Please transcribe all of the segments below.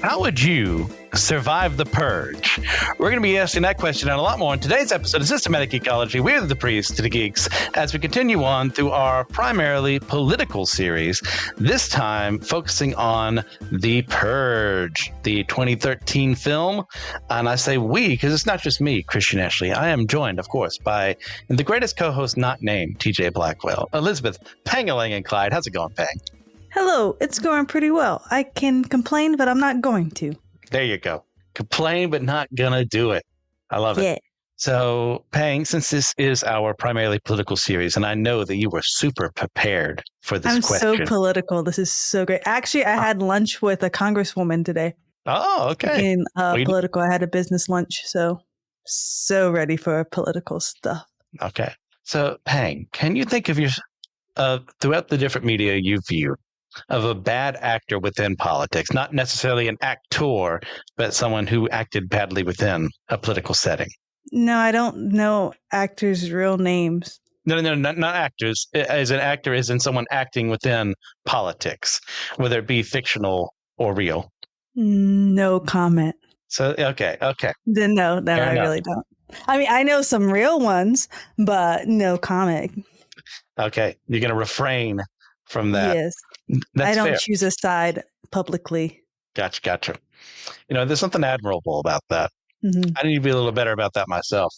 How would you survive the purge? We're going to be asking that question and a lot more in today's episode of Systematic Ecology. We're the priests to the geeks as we continue on through our primarily political series, this time focusing on The Purge, the 2013 film. And I say we because it's not just me, Christian Ashley. I am joined, of course, by the greatest co-host not named, TJ Blackwell, Elizabeth Pangalangan and Clyde. How's it going, Pang? Hello, it's going pretty well. I can complain, but I'm not going to. There you go. Complain, but not gonna do it. I love it. Yeah. So, Pang, since this is our primarily political series, and I know that you were super prepared for this question. I'm so political. This is so great. Actually, I had lunch with a congresswoman today. Oh, okay. In political, I had a business lunch, so ready for political stuff. Okay. So, Pang, can you think of your throughout the different media you view of a bad actor within politics, not necessarily an actor, but someone who acted badly within a political setting? No, I don't know actors' real names. No, not actors. As an actor, as in someone acting within politics, whether it be fictional or real. No comment. So, okay. Then no, I really don't. I mean, I know some real ones, but no comment. Okay, you're going to refrain from that. Yes. That's I don't fair. choose a side publicly. Gotcha. You know, there's something admirable about that. Mm-hmm. I need to be a little better about that myself.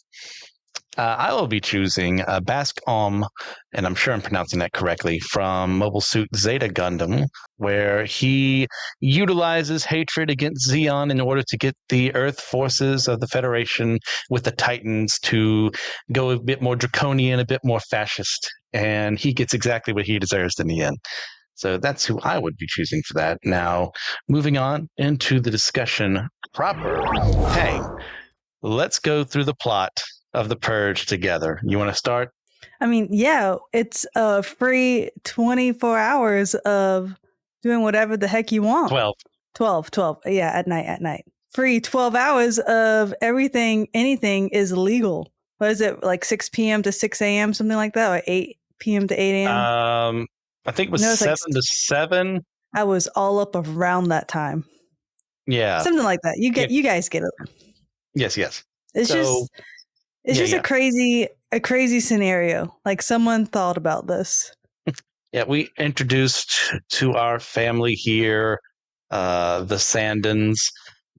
I will be choosing Bask Om, and I'm sure I'm pronouncing that correctly, from Mobile Suit Zeta Gundam, where he utilizes hatred against Zeon in order to get the Earth forces of the Federation with the Titans to go a bit more draconian, a bit more fascist, and he gets exactly what he deserves in the end. So that's who I would be choosing for that. Now, moving on into the discussion proper. Hey, let's go through the plot of The Purge together. You want to start? I mean, yeah, it's a free 24 hours of doing whatever the heck you want. 12. Yeah, at night. Free 12 hours of everything, anything is legal. What is it, like 6 p.m. to 6 a.m., something like that, or 8 p.m. to 8 a.m.? I think it was 7 to 7. I was all up around that time. Yeah. Something like that. You guys get it. Yes. It's just a crazy scenario. Like someone thought about this. Yeah, we introduced to our family here the Sandons.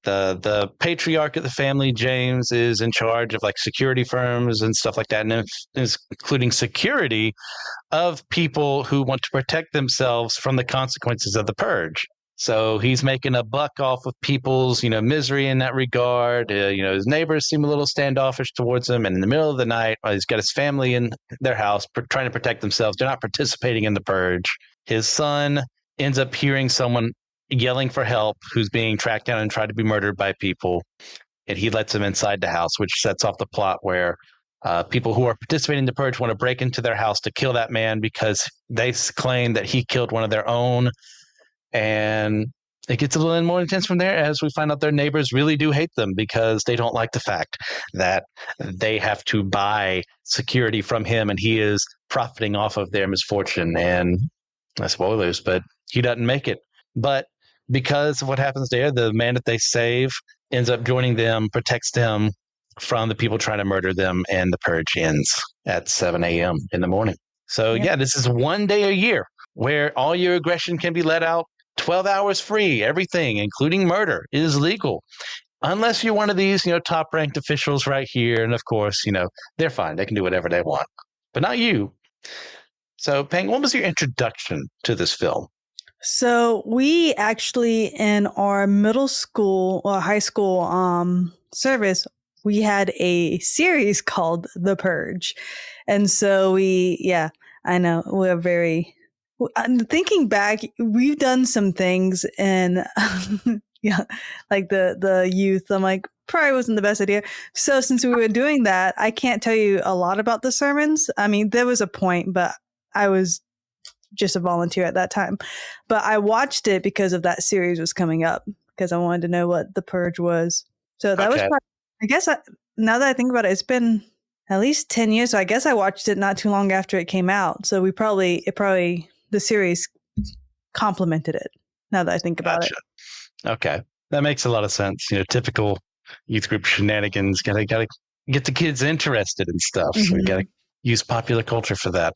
The patriarch of the family, James, is in charge of like security firms and stuff like that, and is including security of people who want to protect themselves from the consequences of the purge. So he's making a buck off of people's, misery in that regard. His neighbors seem a little standoffish towards him. And in the middle of the night, he's got his family in their house trying to protect themselves. They're not participating in the purge. His son ends up hearing someone yelling for help who's being tracked down and tried to be murdered by people. And he lets him inside the house, which sets off the plot where people who are participating in the purge want to break into their house to kill that man because they claim that he killed one of their own. And it gets a little more intense from there as we find out their neighbors really do hate them because they don't like the fact that they have to buy security from him and he is profiting off of their misfortune. And spoilers, but he doesn't make it. But because of what happens there, the man that they save ends up joining them, protects them from the people trying to murder them, and the purge ends at 7 a.m. in the morning. So, yeah, this is one day a year where all your aggression can be let out. 12 hours free, everything, including murder, is legal. Unless you're one of these, top-ranked officials right here. And, of course, they're fine. They can do whatever they want. But not you. So, Peng, what was your introduction to this film? So we actually, in our middle school or high school service, we had a series called The Purge. And so I know we're very... Thinking back, we've done some things and like the youth. I'm like, probably wasn't the best idea. So since we were doing that, I can't tell you a lot about the sermons. I mean, there was a point, but I was just a volunteer at that time. But I watched it because of that series was coming up because I wanted to know what the Purge was. So that was probably, I guess now that I think about it, it's been at least 10 years. So I guess I watched it not too long after it came out. So the series complemented it now that I think about it. Okay. That makes a lot of sense. Typical youth group shenanigans. Gotta get the kids interested in stuff. We gotta Mm-hmm. use popular culture for that.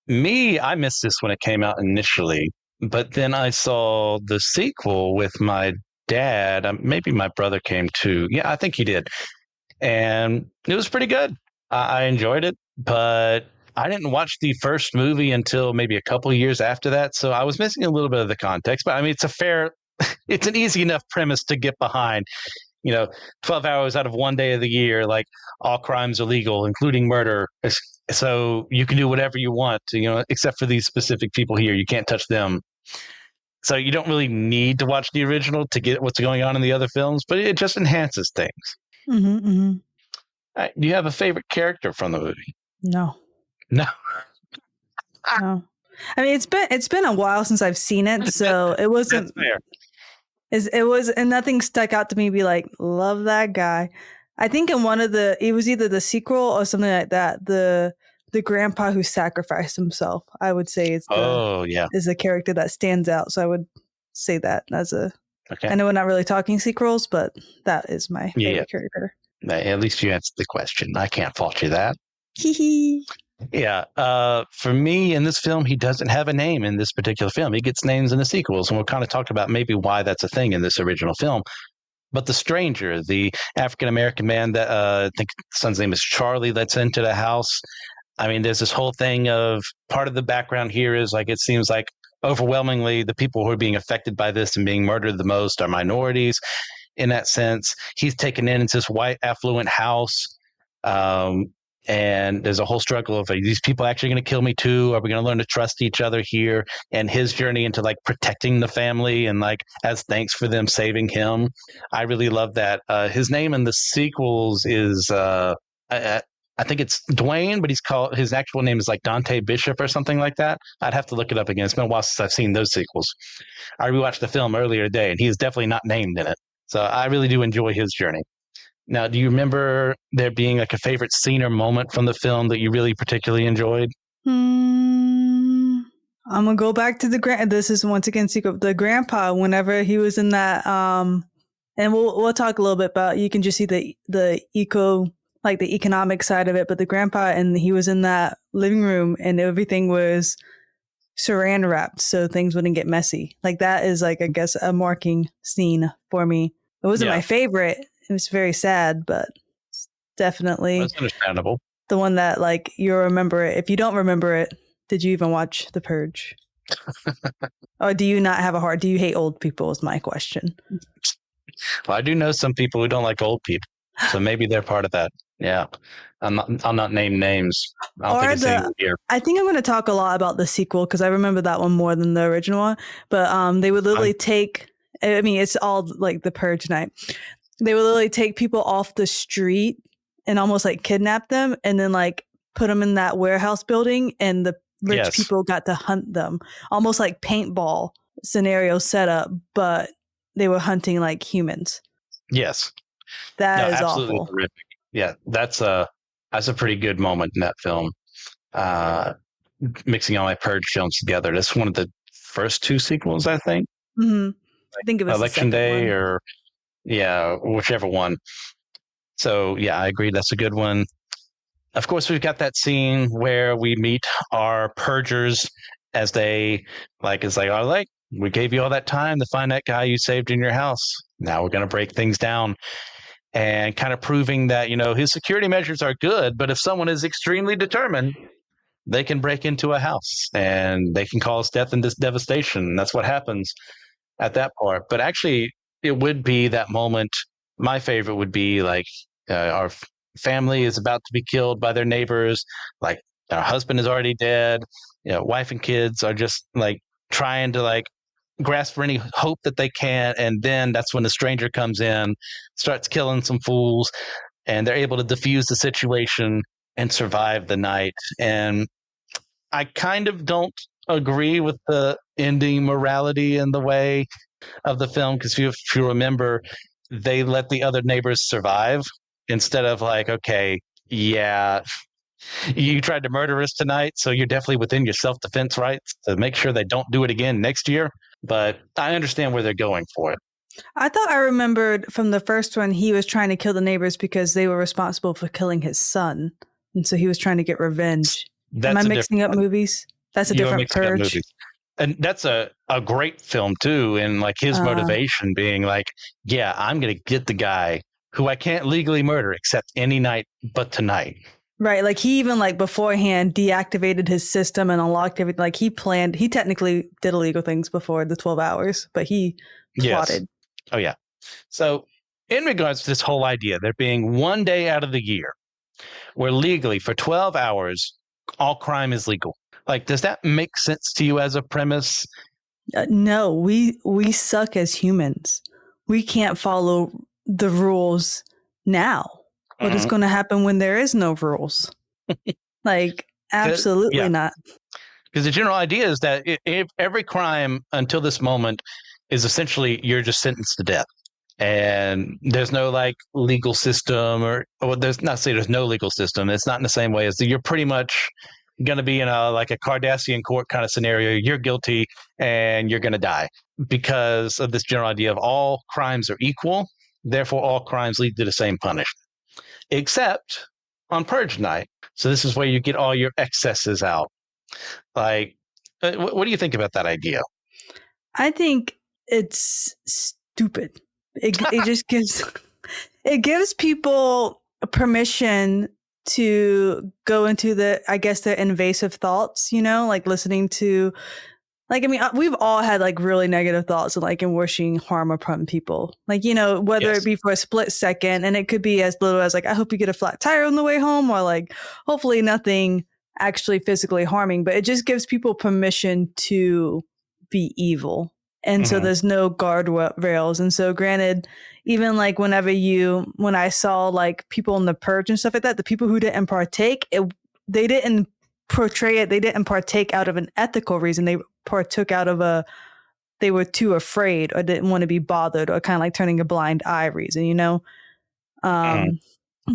Me, I missed this when it came out initially, but then I saw the sequel with my dad. Maybe my brother came too. Yeah, I think he did, and it was pretty good. I enjoyed it, but I didn't watch the first movie until maybe a couple years after that, so I was missing a little bit of the context. But I mean, it's an easy enough premise to get behind. you know, 12 hours out of one day of the year, like all crimes are legal, including murder. So you can do whatever you want, except for these specific people here. You can't touch them. So you don't really need to watch the original to get what's going on in the other films, but it just enhances things. Mm-hmm, mm-hmm. Do you have a favorite character from the movie? No. No. No. I mean, it's been a while since I've seen it, so it wasn't. That's fair. It was, and nothing stuck out to me. Be like, love that guy. I think in it was either the sequel or something like that. The grandpa who sacrificed himself, I would say, is the character that stands out. So I would say that as a. Okay. I know we're not really talking sequels, but that is my favorite character. At least you answered the question. I can't fault you that. Hee hee. Yeah. For me, in this film, he doesn't have a name in this particular film. He gets names in the sequels, and we'll kind of talk about maybe why that's a thing in this original film. But the stranger, the African American man that I think the son's name is Charlie, that's into the house. I mean, there's this whole thing of part of the background here is like it seems like overwhelmingly the people who are being affected by this and being murdered the most are minorities. In that sense, he's taken into this white affluent house. And there's a whole struggle of, are these people actually going to kill me too? Are we going to learn to trust each other here? And his journey into like protecting the family and like as thanks for them saving him. I really love that. His name in the sequels is I think it's Dwayne, but his actual name is like Dante Bishop or something like that. I'd have to look it up again. It's been a while since I've seen those sequels. I rewatched the film earlier today, and he is definitely not named in it. So I really do enjoy his journey. Now, do you remember there being like a favorite scene or moment from the film that you really particularly enjoyed? I'm gonna go back to this is once again secret. The grandpa, whenever he was in that, and we'll talk a little bit about. You can just see the economic side of it, but the grandpa, and he was in that living room, and everything was saran wrapped so things wouldn't get messy. Like that is like, I guess, a marking scene for me. It wasn't my favorite. It was very sad, but it's definitely that's understandable. The one that like you'll remember it. If you don't remember it, did you even watch The Purge? Or do you not have a heart? Do you hate old people is my question. Well, I do know some people who don't like old people. So maybe they're part of that. Yeah. I'll not name names. I think I'm going to talk a lot about the sequel because I remember that one more than the original one. But they would literally it's all like The Purge night. They would literally take people off the street and almost like kidnap them and then like put them in that warehouse building, and the rich people got to hunt them. Almost like paintball scenario setup, but they were hunting like humans. Yes. That is awful. Horrific. Yeah, that's a pretty good moment in that film. Mixing all my Purge films together. That's one of the first two sequels, I think. Mm-hmm. I think it was Election Day one. Whichever one. So yeah, I agree. That's a good one. Of course, we've got that scene where we meet our purgers as they all right, we gave you all that time to find that guy you saved in your house. Now we're going to break things down. And kind of proving that, his security measures are good, but if someone is extremely determined, they can break into a house and they can cause death and devastation. That's what happens at that part. But actually, it would be that moment. My favorite would be like our family is about to be killed by their neighbors. Like our husband is already dead. Wife and kids are just like trying to like grasp for any hope that they can, and then that's when the stranger comes in, starts killing some fools, and they're able to defuse the situation and survive the night. And I kind of don't agree with the ending morality in the way of the film, because if you remember, they let the other neighbors survive instead of like, okay, yeah, you tried to murder us tonight, so you're definitely within your self-defense rights to make sure they don't do it again next year. But I understand where they're going for it. I thought I remembered from the first one he was trying to kill the neighbors because they were responsible for killing his son. And so he was trying to get revenge. Am I That's a different mixing up one. movies? That's a You are different mixing up Purge. movies. And that's a great film too. And like his Uh, motivation being like, yeah, I'm going to get the guy who I can't legally murder except any night but tonight. right. Like he even like beforehand deactivated his system and unlocked everything. Like he technically did illegal things before the 12 hours, but he Yes. plotted. Oh, yeah. So, in regards to this whole idea, there being one day out of the year where legally for 12 hours, all crime is legal. Like, does that make sense to you as a premise? No, we suck as humans. We can't follow the rules now. What is Mhm. going to happen when there is no rules? Like, absolutely Yeah. not. Because the general idea is that if every crime until this moment is essentially you're just sentenced to death. And there's no like legal system or there's not say there's no legal system. It's not in the same way as you're pretty much going to be in a like a Cardassian court kind of scenario. You're guilty and you're going to die because of this general idea of all crimes are equal. Therefore, all crimes lead to the same punishment, except on Purge night. So this is where you get all your excesses out. Like, what do you think about that idea? I think it's stupid. It just gives it gives people permission to go into the I guess their invasive thoughts, you know, like listening to like I mean we've all had like really negative thoughts and like in wishing harm upon people. Like, you know, whether it Yes. be for a split second and it could be as little as like I hope you get a flat tire on the way home or like hopefully nothing actually physically harming, but it just gives people permission to be evil. And so Mm-hmm. there's no guardrails. And so granted, even like when I saw like people in the purge and stuff like that, the people who didn't partake, they didn't portray it. They didn't partake out of an ethical reason. They partook out of they were too afraid or didn't want to be bothered or kind of like turning a blind eye reason, you know? Mm-hmm. Um,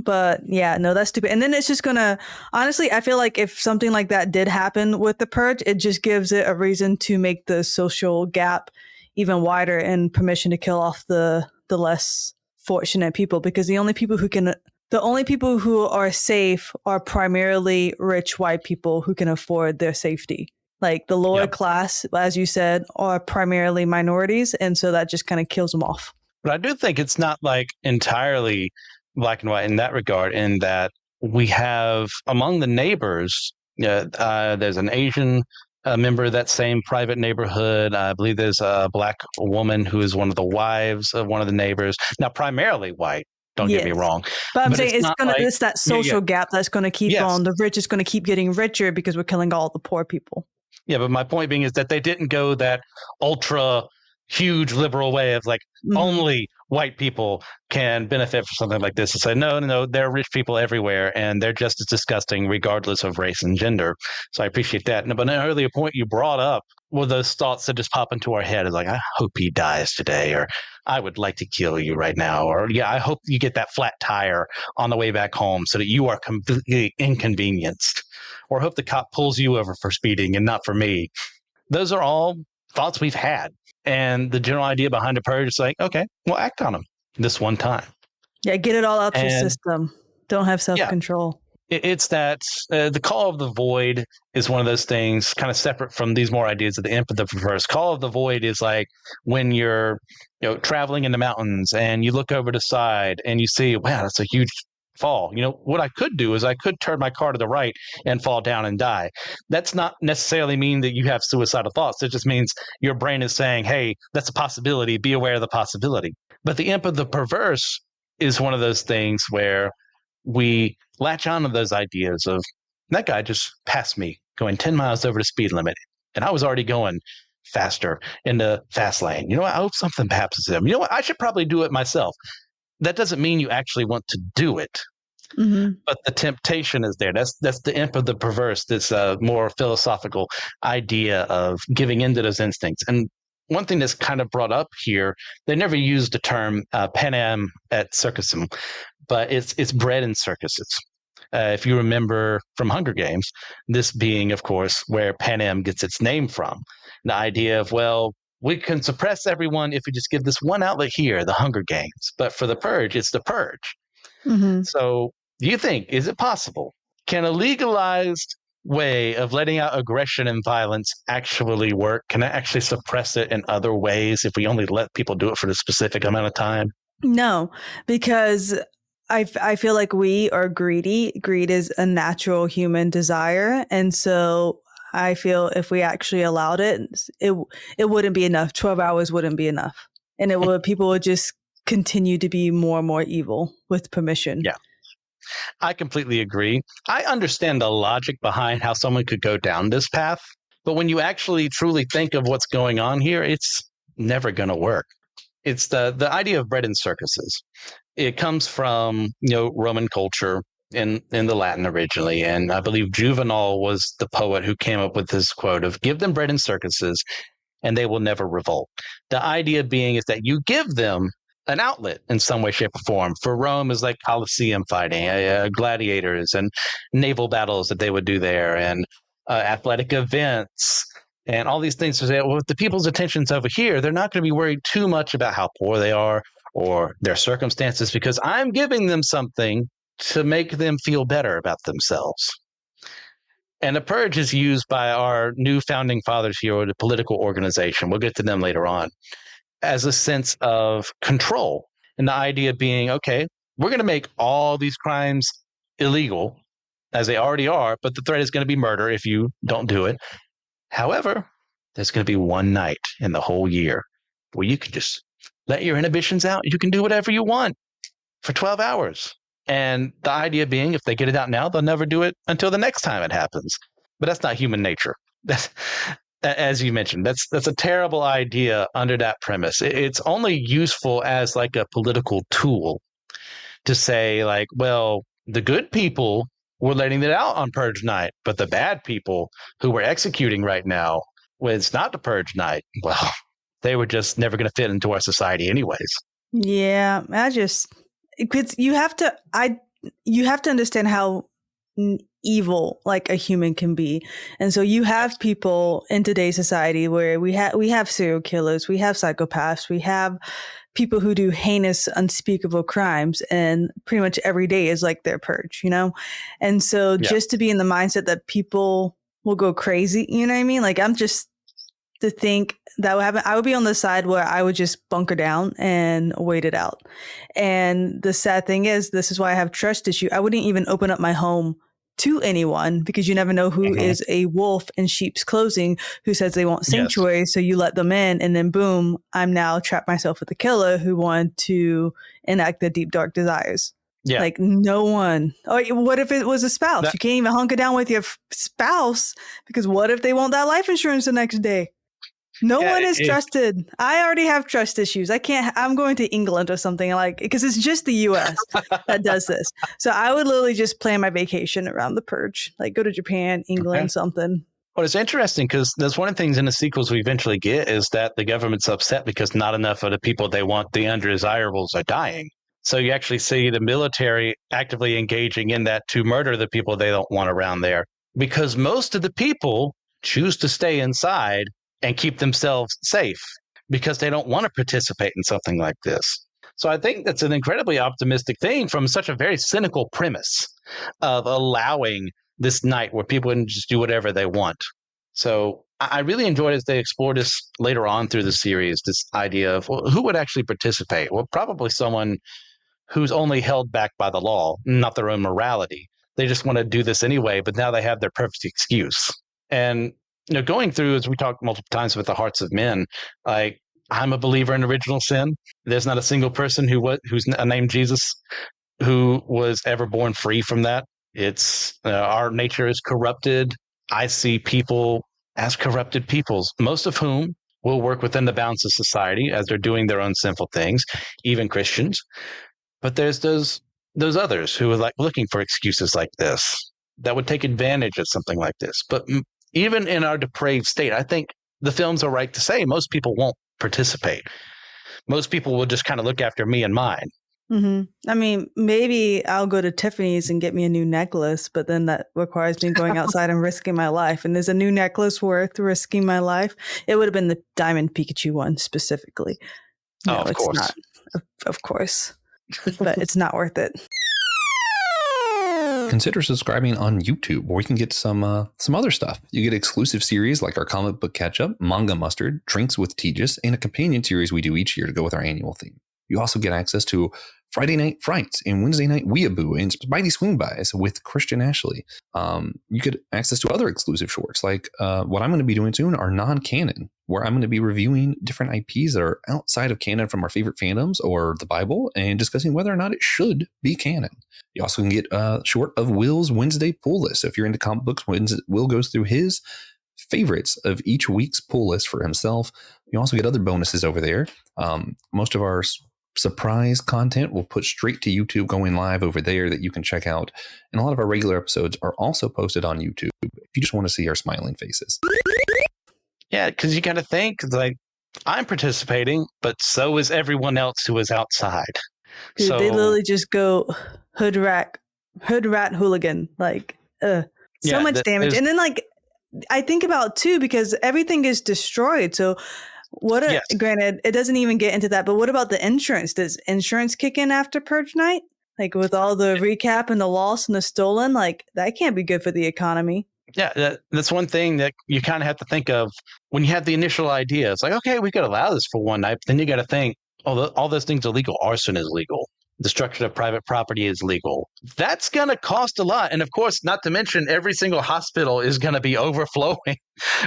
but yeah, no, that's stupid. And then it's just gonna honestly, I feel like if something like that did happen with the purge, it just gives it a reason to make the social gap even wider and permission to kill off the less fortunate people because the only people who are safe are primarily rich white people who can afford their safety. Like the lower Yep. class, as you said, are primarily minorities, and so that just kind of kills them off. But I do think it's not like entirely black and white in that regard, in that we have among the neighbors, there's an Asian member of that same private neighborhood. I believe there's a black woman who is one of the wives of one of the neighbors. Now, primarily white, don't get me Yes. wrong, But I'm but saying it's not like, it's that yeah, yeah, social gap that's going to keep yes. on. The rich is going to keep getting richer because we're killing all the poor people. Yeah, but my point being is that they didn't go that ultra huge liberal way of like Mm-hmm. only white people can benefit from something like this and say, no, no, no, there are rich people everywhere and they're just as disgusting regardless of race and gender. So I appreciate that. But an earlier point you brought up were those thoughts that just pop into our head is like, I hope he dies today, or I would like to kill you right now, or yeah, I hope you get that flat tire on the way back home so that you are completely inconvenienced, or hope the cop pulls you over for speeding and not for me. Those are all thoughts we've had. And the general idea behind the purge is like, okay, we'll act on them this one time. Yeah, get it all out your And system. Don't have self yeah, control. it's that the call of the void is one of those things kind of separate from these more ideas of the imp of the perverse. Call of the void is like when you're traveling in the mountains and you look over the side and you see, wow, that's a huge fall. What I could do is I could turn my car to the right and fall down and die. That's not necessarily mean that you have suicidal thoughts. It just means your brain is saying, hey, that's a possibility, be aware of the possibility. But the imp of the perverse is one of those things where we latch on to those ideas of that guy just passed me going 10 miles over the speed limit and I was already going faster in the fast lane. I hope something happens to him. I should probably do it myself. That doesn't mean you actually want to do it, Mm-hmm. but the temptation is there. That's the imp of the perverse, this more philosophical idea of giving into those instincts. And one thing that's kind of brought up here, they never used the term panem et circusum, but it's bred in circuses. If you remember from Hunger Games, this being, of course, where Panem gets its name from. The idea of, well, we can suppress everyone if we just give this one outlet here, the Hunger Games. But for the Purge, it's the Purge. Mm-hmm. So do you think, is it possible? Can a legalized way of letting out aggression and violence actually work? Can it actually suppress it in other ways if we only let people do it for a specific amount of time? No, because I feel like we are greedy. Greed is a natural human desire. And so I feel if we actually allowed it, it wouldn't be enough. 12 hours wouldn't be enough. And people would just continue to be more and more evil with permission. Yeah, I completely agree. I understand the logic behind how someone could go down this path, but when you actually truly think of what's going on here, it's never going to work. It's the idea of bread and circuses. It comes from Roman culture in the Latin originally, and I believe Juvenal was the poet who came up with this quote of "Give them bread and circuses, and they will never revolt." The idea being is that you give them an outlet in some way, shape, or form. For Rome is like Colosseum fighting, gladiators, and naval battles that they would do there, and athletic events, and all these things. To say, well, if the people's attention's over here, they're not going to be worried too much about how poor they are or their circumstances because I'm giving them something to make them feel better about themselves. And the purge is used by our new founding fathers here, or the political organization. We'll get to them later on, as a sense of control. And the idea being, okay, we're going to make all these crimes illegal, as they already are, but the threat is going to be murder if you don't do it. However, there's going to be one night in the whole year where you can just let your inhibitions out. You can do whatever you want for 12 hours. And the idea being, if they get it out now, they'll never do it until the next time it happens. But that's not human nature. That's, as you mentioned, that's a terrible idea under that premise. It's only useful as like a political tool to say, like, well, the good people were letting it out on purge night, but the bad people who we're executing right now, when it's not the purge night, well, they were just never going to fit into our society anyways. Yeah, you have to understand how evil like a human can be. And so you have people in today's society where we have serial killers, we have psychopaths, we have people who do heinous, unspeakable crimes, and pretty much every day is like their purge, And so just to be in the mindset that people will go crazy, you know what I mean? Like, I'm just to think that would happen. I would be on the side where I would just bunker down and wait it out. And the sad thing is, this is why I have trust issue. I wouldn't even open up my home to anyone because you never know who is a wolf in sheep's clothing who says they want sanctuary. Yes. So you let them in, and then boom, I'm now trapped myself with a killer who wanted to enact their deep, dark desires. Yeah. Like, no one. Oh, what if it was a spouse? You can't even hunker down with your spouse because what if they want that life insurance the next day? No one is trusted. I already have trust issues. I'm going to England or something, like, because it's just the US that does this. So I would literally just plan my vacation around the purge, like go to Japan, England, something. Well, it's interesting because there's one of the things in the sequels we eventually get is that the government's upset because not enough of the people they want, the undesirables, are dying. So you actually see the military actively engaging in that to murder the people they don't want around there, because most of the people choose to stay inside and keep themselves safe because they don't want to participate in something like this. So I think that's an incredibly optimistic thing from such a very cynical premise of allowing this night where people can just do whatever they want. So I really enjoyed as they explore this later on through the series, this idea of, well, who would actually participate? Well, probably someone who's only held back by the law, not their own morality. They just want to do this anyway, but now they have their perfect excuse. And going through, as we talked multiple times with the hearts of men, like, I'm a believer in original sin. There's not a single person who's named Jesus who was ever born free from that. It's our nature is corrupted. I see people as corrupted peoples, most of whom will work within the bounds of society as they're doing their own sinful things, even Christians. But there's those others who are like looking for excuses like this that would take advantage of something like this. But even in our depraved state, I think the films are right to say most people won't participate. Most people will just kind of look after me and mine. I mean, maybe I'll go to Tiffany's and get me a new necklace, but then that requires me going outside and risking my life. And is a new necklace worth risking my life? It would have been the Diamond Pikachu one specifically. Oh, No, of it's course. not. Of course. But it's not worth it. Consider subscribing on YouTube, where you can get some other stuff. You get exclusive series like our comic book catch-up, Manga Mustard, Drinks with Tejas, and a companion series we do each year to go with our annual theme. You also get access to Friday Night Frights and Wednesday Night Weeaboo and Spidey Swing Bys with Christian Ashley. You get access to other exclusive shorts, like what I'm going to be doing soon are non-canon, where I'm going to be reviewing different IPs that are outside of canon from our favorite fandoms or the Bible and discussing whether or not it should be canon. You also can get a short of Will's Wednesday pull list. So if you're into comic books, Will goes through his favorites of each week's pull list for himself. You also get other bonuses over there. Most of our surprise content we'll put straight to YouTube going live over there that you can check out. And a lot of our regular episodes are also posted on YouTube if you just want to see our smiling faces. Yeah, because you got to think, like, I'm participating, but so is everyone else who is outside. Dude, So they literally just go hood rat hooligan, like so much damage. And then like I think about too, because everything is destroyed. So granted, it doesn't even get into that, but what about the insurance? Does insurance kick in after Purge night? Like with all the recap and the loss and the stolen, like that can't be good for the economy. Yeah, that's one thing that you kind of have to think of when you have the initial idea. It's like, okay, we could allow this for one night, but then you got to think, all those things are legal. Arson is legal. Destruction of private property is legal. That's going to cost a lot. And of course, not to mention every single hospital is going to be overflowing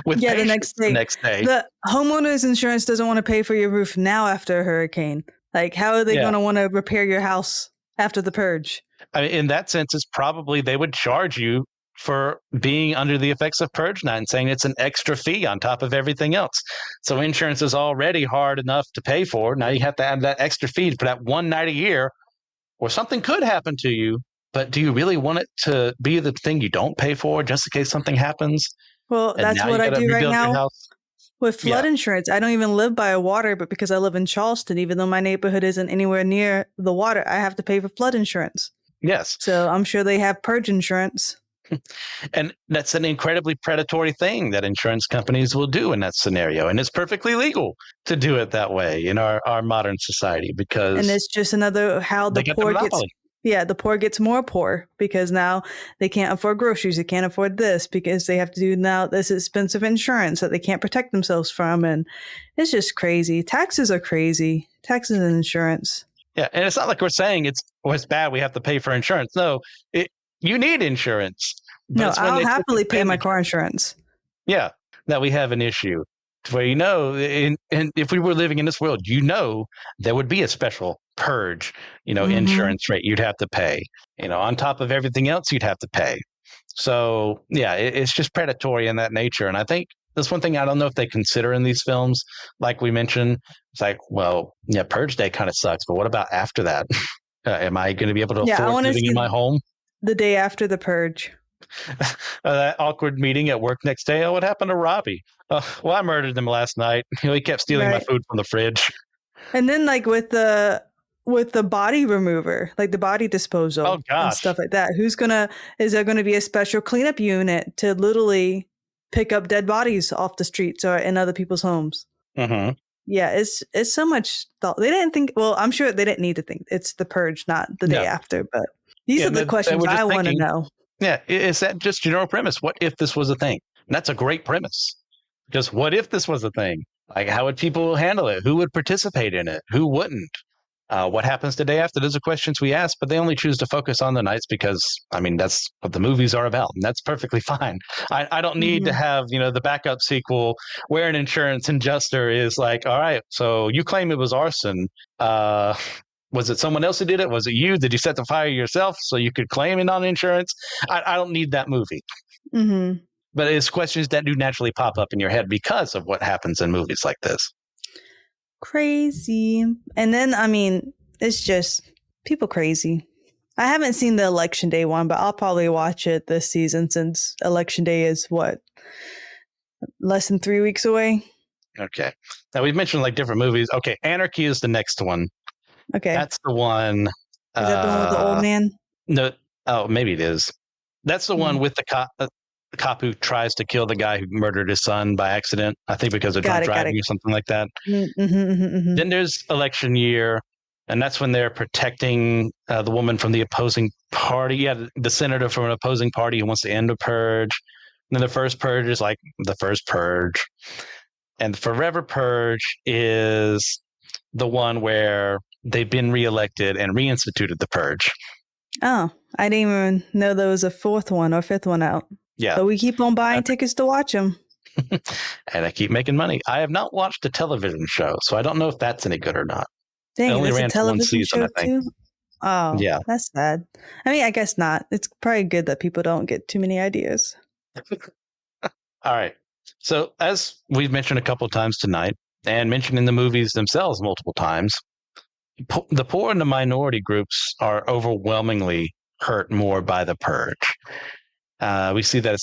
with patients the next day. The homeowner's insurance doesn't want to pay for your roof now after a hurricane. Like, how are they going to want to repair your house after the purge? I mean, in that sense, it's probably they would charge you for being under the effects of Purge night and saying it's an extra fee on top of everything else. So insurance is already hard enough to pay for. Now you have to add that extra fee for that one night a year where something could happen to you, but do you really want it to be the thing you don't pay for just in case something happens? Well, that's what I do right now with flood insurance. I don't even live by a water, but because I live in Charleston, even though my neighborhood isn't anywhere near the water, I have to pay for flood insurance. Yes. So I'm sure they have Purge insurance. And that's an incredibly predatory thing that insurance companies will do in that scenario. And it's perfectly legal to do it that way in our modern society because... And it's just another how the poor gets... Yeah, the poor gets more poor because now they can't afford groceries. They can't afford this because they have to do now this expensive insurance that they can't protect themselves from. And it's just crazy. Taxes are crazy. Taxes and insurance. Yeah, and it's not like we're saying it's bad we have to pay for insurance. No, you need insurance. No, I'll happily pay my car insurance. Yeah, that we have an issue where, and if we were living in this world, there would be a special Purge, insurance rate you'd have to pay, on top of everything else you'd have to pay. So, yeah, it's just predatory in that nature. And I think that's one thing I don't know if they consider in these films. Like we mentioned, it's like, well, yeah, Purge Day kind of sucks, but what about after that? Am I going to be able to afford living in my home? The day after the Purge. That awkward meeting at work next day. Oh, what happened to Robbie? Well, I murdered him last night. He kept stealing my food from the fridge. And then like with the body remover, like the body disposal and stuff like that. Is there gonna be a special cleanup unit to literally pick up dead bodies off the streets or in other people's homes? Mm-hmm. Yeah, it's so much thought. They didn't think, well, I'm sure they didn't need to think. It's the Purge, not the day after, but these are the questions I want to know. Yeah, is that just general premise? What if this was a thing? And that's a great premise. Because what if this was a thing? Like, how would people handle it? Who would participate in it? Who wouldn't? What happens the day after? Those are questions we ask, but they only choose to focus on the nights because, I mean, that's what the movies are about. And that's perfectly fine. I don't need to have, the backup sequel where an insurance adjuster is like, all right, so you claim it was arson. Was it someone else who did it? Was it you? Did you set the fire yourself so you could claim it on insurance? I don't need that movie. Mm-hmm. But it's questions that do naturally pop up in your head because of what happens in movies like this. Crazy. And then, I mean, it's just people crazy. I haven't seen the Election Day one, but I'll probably watch it this season since Election Day is less than 3 weeks away. Okay. Now we've mentioned like different movies. Okay. Anarchy is the next one. Okay. That's the one. Is that the one with the old man? No. Oh, maybe it is. That's the one with the cop who tries to kill the guy who murdered his son by accident. I think because of drunk driving or something like that. Then there's election year, and that's when they're protecting the woman from the opposing party. Yeah, the senator from an opposing party who wants to end the purge. And then the first purge is like the first purge. And the forever purge is the one where they've been reelected and reinstituted the purge. Oh, I didn't even know there was a fourth one or fifth one out. Yeah. But we keep on buying tickets to watch them. And I keep making money. I have not watched a television show, so I don't know if that's any good or not. Dang, it only that's ran a television for 1 season, show too? Oh, yeah. That's sad. I mean, I guess not. It's probably good that people don't get too many ideas. All right. So as we've mentioned a couple of times tonight, and mentioned in the movies themselves multiple times, the poor and the minority groups are overwhelmingly hurt more by the purge. We see that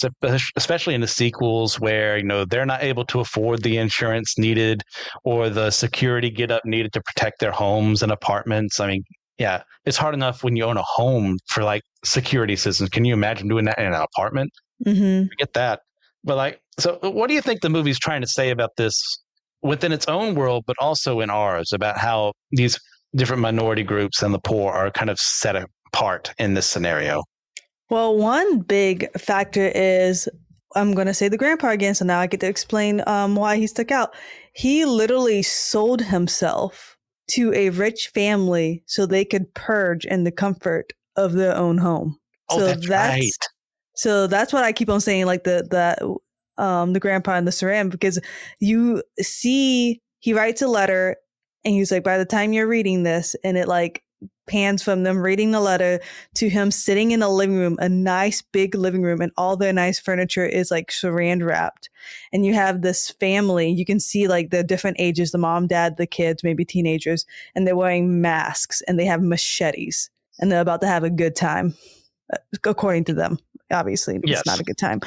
especially in the sequels where, they're not able to afford the insurance needed or the security get up needed to protect their homes and apartments. I mean, yeah, it's hard enough when you own a home for like security systems. Can you imagine doing that in an apartment? Forget that. But so what do you think the movie's trying to say about this within its own world, but also in ours, about how these different minority groups and the poor are kind of set apart in this scenario? Well, one big factor is, I'm going to say the grandpa again, so now I get to explain why he stuck out. He literally sold himself to a rich family so they could purge in the comfort of their own home. Oh, so that's right. So that's what I keep on saying, like the grandpa and the Saran, because you see he writes a letter and he's like, by the time you're reading this, and it like pans from them reading the letter to him sitting in a living room, a nice big living room, and all their nice furniture is like saran wrapped. And you have this family, you can see like the different ages, the mom, dad, the kids, maybe teenagers, and they're wearing masks and they have machetes and they're about to have a good time, according to them. Obviously, it's not a good time.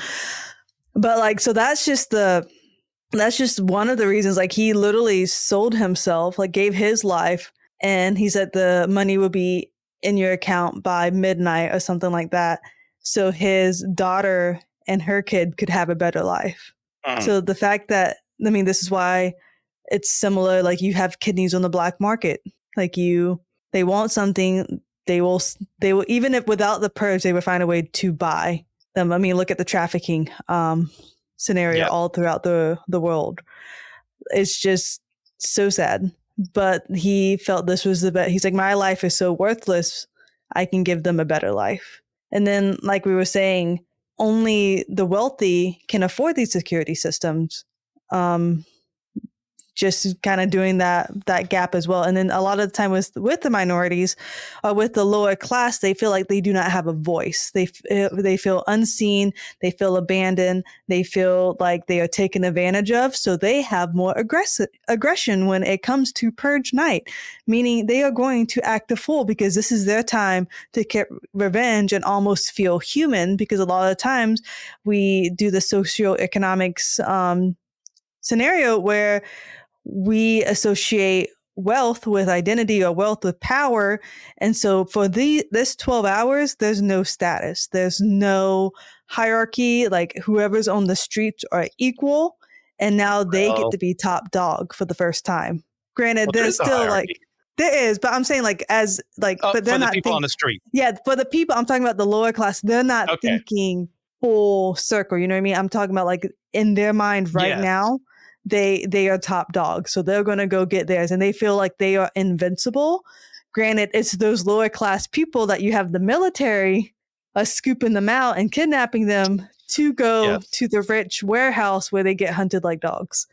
But like, so that's just one of the reasons, like he literally sold himself, like gave his life. And he said the money would be in your account by midnight or something like that. So his daughter and her kid could have a better life. So the fact that, I mean, this is why it's similar. Like you have kidneys on the black market. Like they want something. They will, even if without the purge, they would find a way to buy them. I mean, look at the trafficking scenario all throughout the world. It's just so sad. But he felt this was the best. He's like, my life is so worthless. I can give them a better life. And then, like we were saying, only the wealthy can afford these security systems. Just kind of doing that gap as well. And then a lot of the time with the minorities or with the lower class, they feel like they do not have a voice. They feel unseen. They feel abandoned. They feel like they are taken advantage of. So they have more aggression when it comes to purge night, meaning they are going to act a fool because this is their time to get revenge and almost feel human, because a lot of times we do the socioeconomics scenario where we associate wealth with identity or wealth with power. And so for this 12 hours, there's no status. There's no hierarchy. Like whoever's on the streets are equal. And now they get to be top dog for the first time. Granted, there's still like, there is, but I'm saying like but they're not people on the street. Yeah. For the people, I'm talking about the lower class. They're not thinking full circle. You know what I mean? I'm talking about like in their mind right now, they are top dogs. So they're going to go get theirs and they feel like they are invincible. Granted, it's those lower class people that you have the military scooping them out and kidnapping them to go to the rich warehouse where they get hunted like dogs.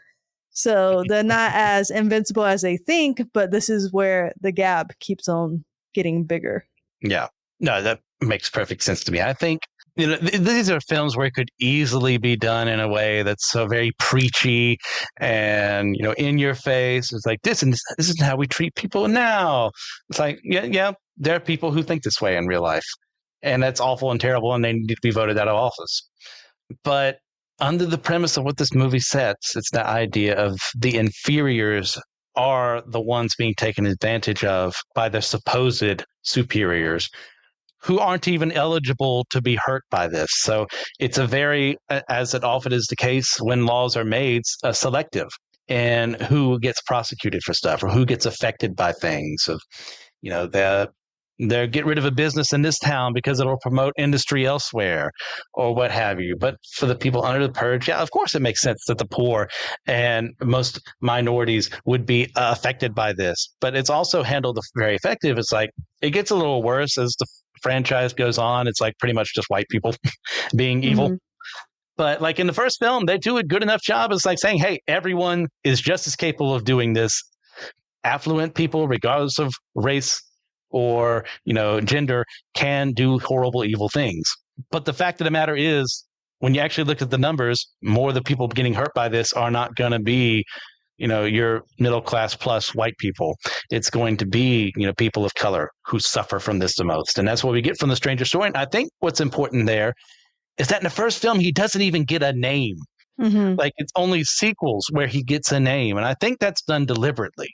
So they're not as invincible as they think, but this is where the gap keeps on getting bigger. Yeah. No, that makes perfect sense to me. I think these are films where it could easily be done in a way that's so very preachy and, in your face. It's like, this is how we treat people now. It's like, yeah, there are people who think this way in real life. And that's awful and terrible, and they need to be voted out of office. But under the premise of what this movie sets, it's the idea of the inferiors are the ones being taken advantage of by their supposed superiors who aren't even eligible to be hurt by this. So it's a very, as it often is the case when laws are made, selective in who gets prosecuted for stuff or who gets affected by things. Of, they're get rid of a business in this town because it'll promote industry elsewhere or what have you. But for the people under the purge, yeah, of course it makes sense that the poor and most minorities would be affected by this. But it's also handled very effective. It's like it gets a little worse as the franchise goes on. It's like pretty much just white people being evil. Mm-hmm. But like in the first film, they do a good enough job. It's like saying, hey, everyone is just as capable of doing this. Affluent people, regardless of race or gender, can do horrible, evil things. But the fact of the matter is, when you actually look at the numbers, more of the people getting hurt by this are not going to be your middle class plus white people. It's going to be people of color who suffer from this the most. And that's what we get from the Stranger Story. And I think what's important there is that in the first film he doesn't even get a name. Mm-hmm. Like, it's only sequels where he gets a name, and I think that's done deliberately.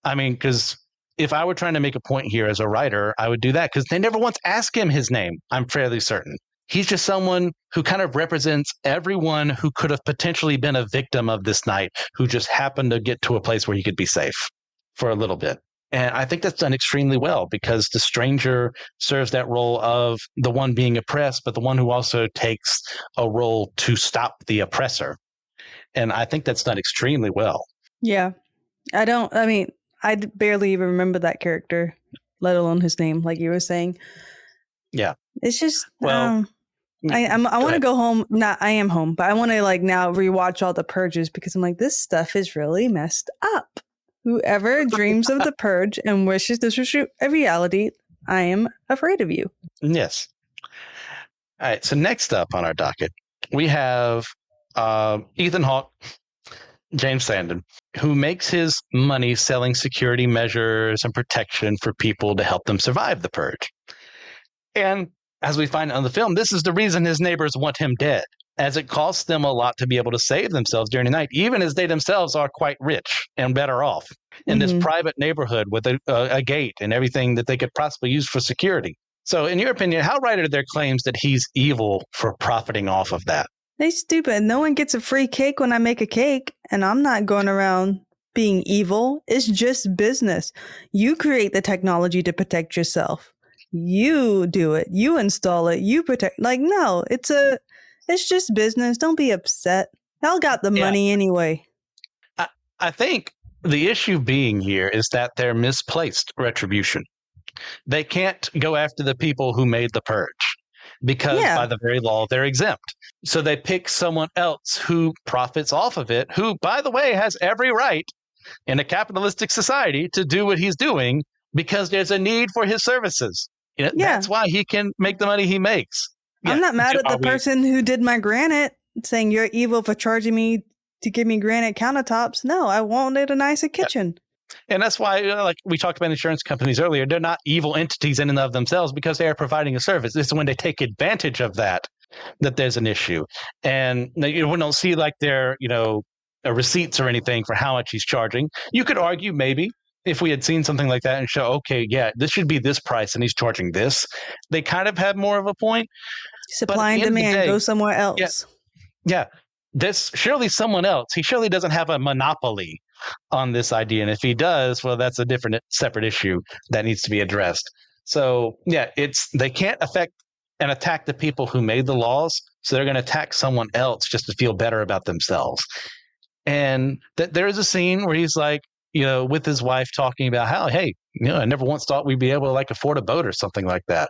I mean, because if I were trying to make a point here as a writer, I would do that, because they never once ask him his name, I'm fairly certain. He's just someone who kind of represents everyone who could have potentially been a victim of this night, who just happened to get to a place where he could be safe for a little bit. And I think that's done extremely well, because the stranger serves that role of the one being oppressed, but the one who also takes a role to stop the oppressor. And I think that's done extremely well. Yeah. I barely even remember that character, let alone his name, like you were saying. Yeah. It's just, well, I want to go home. I am home, but I want to now rewatch all the purges, because I'm like, this stuff is really messed up. Whoever dreams of the purge and wishes this was a reality, I am afraid of you. Yes. All right. So next up on our docket, we have Ethan Hawke, James Sandon, who makes his money selling security measures and protection for people to help them survive the purge. And as we find on the film, this is the reason his neighbors want him dead, as it costs them a lot to be able to save themselves during the night, even as they themselves are quite rich and better off in this private neighborhood with a gate and everything that they could possibly use for security. So in your opinion, how right are their claims that he's evil for profiting off of that? They stupid. No one gets a free cake when I make a cake, and I'm not going around being evil. It's just business. You create the technology to protect yourself. You do it. You install it. You protect. Like, no, it's just business. Don't be upset. Y'all got the money anyway. I think the issue being here is that they're misplaced retribution. They can't go after the people who made the purge, because by the very law, they're exempt. So they pick someone else who profits off of it, who, by the way, has every right in a capitalistic society to do what he's doing, because there's a need for his services. That's why he can make the money he makes. I'm not mad at the person who did my granite saying you're evil for charging me to give me granite countertops. No, I wanted a nicer kitchen. And that's why, like we talked about insurance companies earlier, they're not evil entities in and of themselves, because they are providing a service. It's when they take advantage of that there's an issue. And we don't see like their, receipts or anything for how much he's charging. You could argue maybe if we had seen something like that and show, okay, yeah, this should be this price and he's charging this, they kind of have more of a point. Supply and demand, go somewhere else. Yeah. There's surely someone else. He surely doesn't have a monopoly on this idea. And if he does, well, that's a separate issue that needs to be addressed. So yeah, they can't affect and attack the people who made the laws. So they're going to attack someone else just to feel better about themselves. And there is a scene where he's like, with his wife talking about how, hey, I never once thought we'd be able to afford a boat or something like that.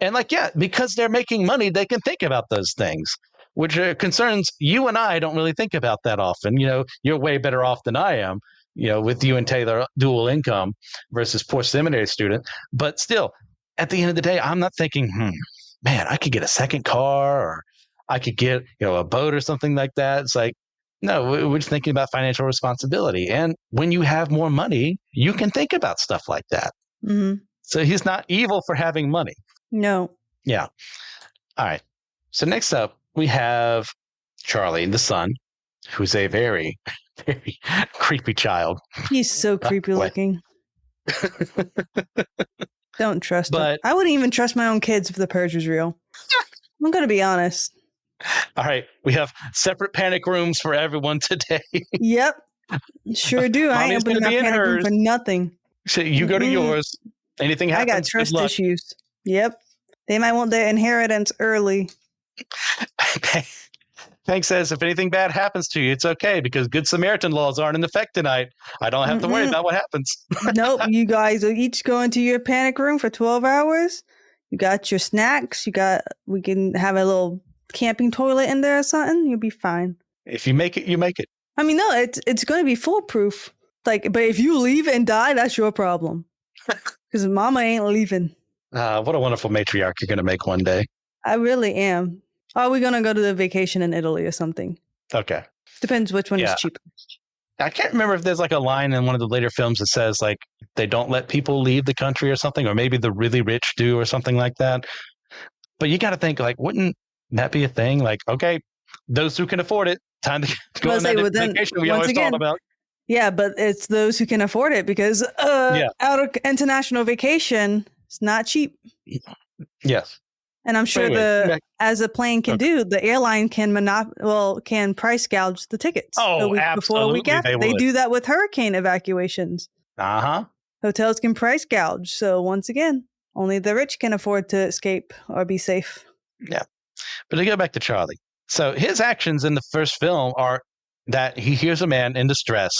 And because they're making money, they can think about those things, which concerns you and I don't really think about that often. You're way better off than I am, with you and Taylor dual income versus poor seminary student. But still, at the end of the day, I'm not thinking, man, I could get a second car, or I could get, a boat or something like that. It's like, no, we're just thinking about financial responsibility. And when you have more money, you can think about stuff like that. Mm-hmm. So he's not evil for having money. No. Yeah. All right. So next up, we have Charlie, the son, who's a very, very creepy child. He's so creepy looking. Don't trust him. I wouldn't even trust my own kids if the Purge was real. I'm going to be honest. All right. We have separate panic rooms for everyone today. Yep. Sure do. I ain't opening my panic room for nothing. So you go to yours. Anything happens, I got trust issues. Yep. They might want their inheritance early. Hank says, if anything bad happens to you, it's okay because Good Samaritan laws aren't in effect tonight. I don't have to worry about what happens. Nope. You guys will each go into your panic room for 12 hours. You got your snacks. We can have a little camping toilet in there or something. You'll be fine. If you make it, you make it. I mean, no, it's going to be foolproof. But if you leave and die, that's your problem. Because Mama ain't leaving. What a wonderful matriarch you're going to make one day. I really am. Are we going to go to the vacation in Italy or something? Okay. Depends which one is cheaper. I can't remember if there's like a line in one of the later films that says like they don't let people leave the country or something, or maybe the really rich do or something like that. But you got to think like, wouldn't that be a thing? Like, okay, those who can afford it, time to go on that vacation we always thought about. Yeah, but it's those who can afford it because out of international vacation, it's not cheap. Yes. And I'm sure as a plane can do, the airline can price gouge the tickets. Oh, week before, a week after. They do that with hurricane evacuations. Hotels can price gouge. So once again, only the rich can afford to escape or be safe. Yeah. But to go back to Charlie. So his actions in the first film are that he hears a man in distress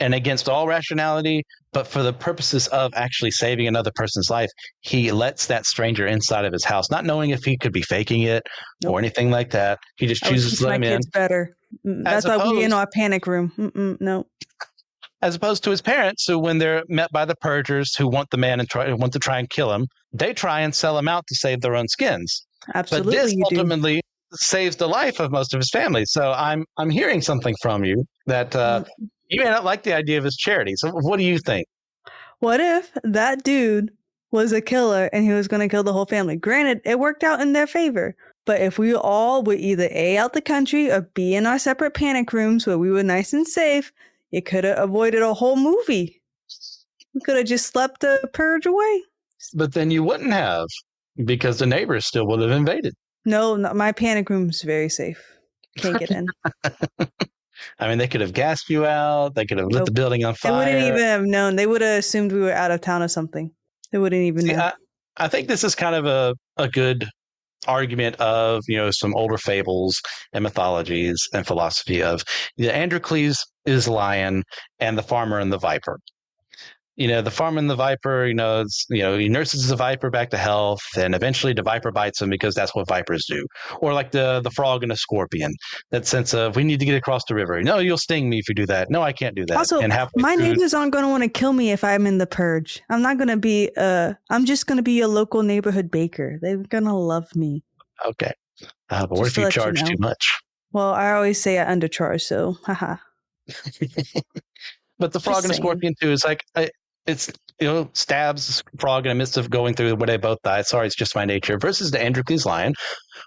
and against all rationality, but for the purposes of actually saving another person's life, he lets that stranger inside of his house, not knowing if he could be faking it or anything like that. He just chooses to let him in. Kids better. That's why we're in our panic room. No. As opposed to his parents, who, when they're met by the purgers who want the man and want to try and kill him, they try and sell him out to save their own skins. Absolutely, but this ultimately saves the life of most of his family. So I'm hearing something from you that you may not like the idea of his charity. So what do you think? What if that dude was a killer and he was going to kill the whole family? Granted, it worked out in their favor. But if we all would either A, out the country or be in our separate panic rooms where we were nice and safe, it could have avoided a whole movie. We could have just slept the Purge away. But then you wouldn't have, because the neighbors still would have invaded. No, my panic room's very safe. Can't get in. I mean, they could have gassed you out. They could have lit the building on fire. They wouldn't even have known. They would have assumed we were out of town or something. They wouldn't even know. I think this is kind of a good argument of, some older fables and mythologies and philosophy of Androcles is a lion and the farmer and the viper. The farmer and the viper, he nurses the viper back to health, and eventually the viper bites him because that's what vipers do. Or like the frog and a scorpion, that sense of, we need to get across the river. No, you'll sting me if you do that. No, I can't do that. Also, my neighbors aren't going to want to kill me if I'm in the Purge. I'm not going to be, I'm just going to be a local neighborhood baker. They're going to love me. Okay. But what if you charge too much? Well, I always say I undercharge, so haha. But the frog and the scorpion too is like, it's, stabs frog in the midst of going through where they both die. Sorry, it's just my nature. Versus the Androcles lion,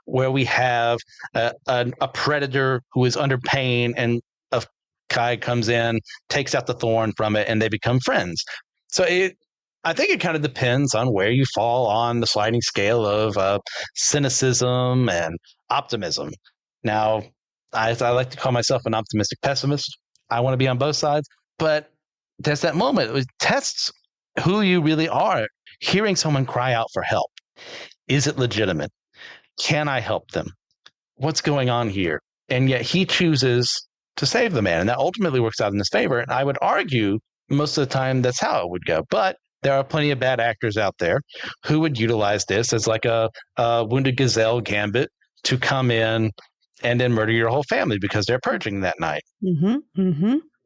where we have a predator who is under pain, and a Clyde comes in, takes out the thorn from it, and they become friends. So I think it kind of depends on where you fall on the sliding scale of cynicism and optimism. Now, I like to call myself an optimistic pessimist. I want to be on both sides, but there's that moment. It tests who you really are. Hearing someone cry out for help. Is it legitimate? Can I help them? What's going on here? And yet he chooses to save the man, and that ultimately works out in his favor. And I would argue most of the time that's how it would go. But there are plenty of bad actors out there who would utilize this as like a wounded gazelle gambit to come in and then murder your whole family because they're purging that night.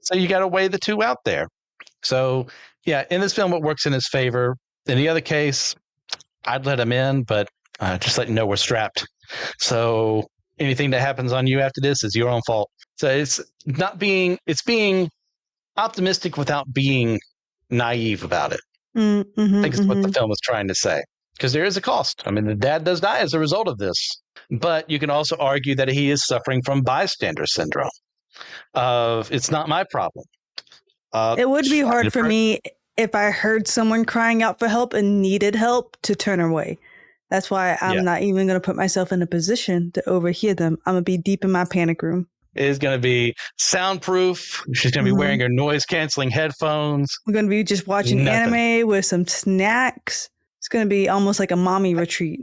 So you got to weigh the two out there. So, yeah, in this film, it works in his favor. In the other case, I'd let him in, but just let you know we're strapped. So anything that happens on you after this is your own fault. So it's being optimistic without being naive about it. I think it's what the film is trying to say. Because there is a cost. I mean, the dad does die as a result of this. But you can also argue that he is suffering from bystander syndrome. of it's not my problem. It would be Try hard to for me if I heard someone crying out for help and needed help to turn away. That's why I'm not even going to put myself in a position to overhear them. I'm going to be deep in my panic room. Is going to be soundproof. She's going to be wearing her noise canceling headphones. We're going to be just watching anime with some snacks. It's going to be almost like a mommy retreat.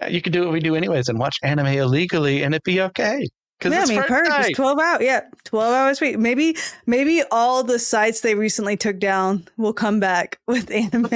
You can do what we do anyways and watch anime illegally and it'd be okay. Yeah, I mean, Purge is 12 hours. Yeah, 12 hours a week. Maybe all the sites they recently took down will come back with anime.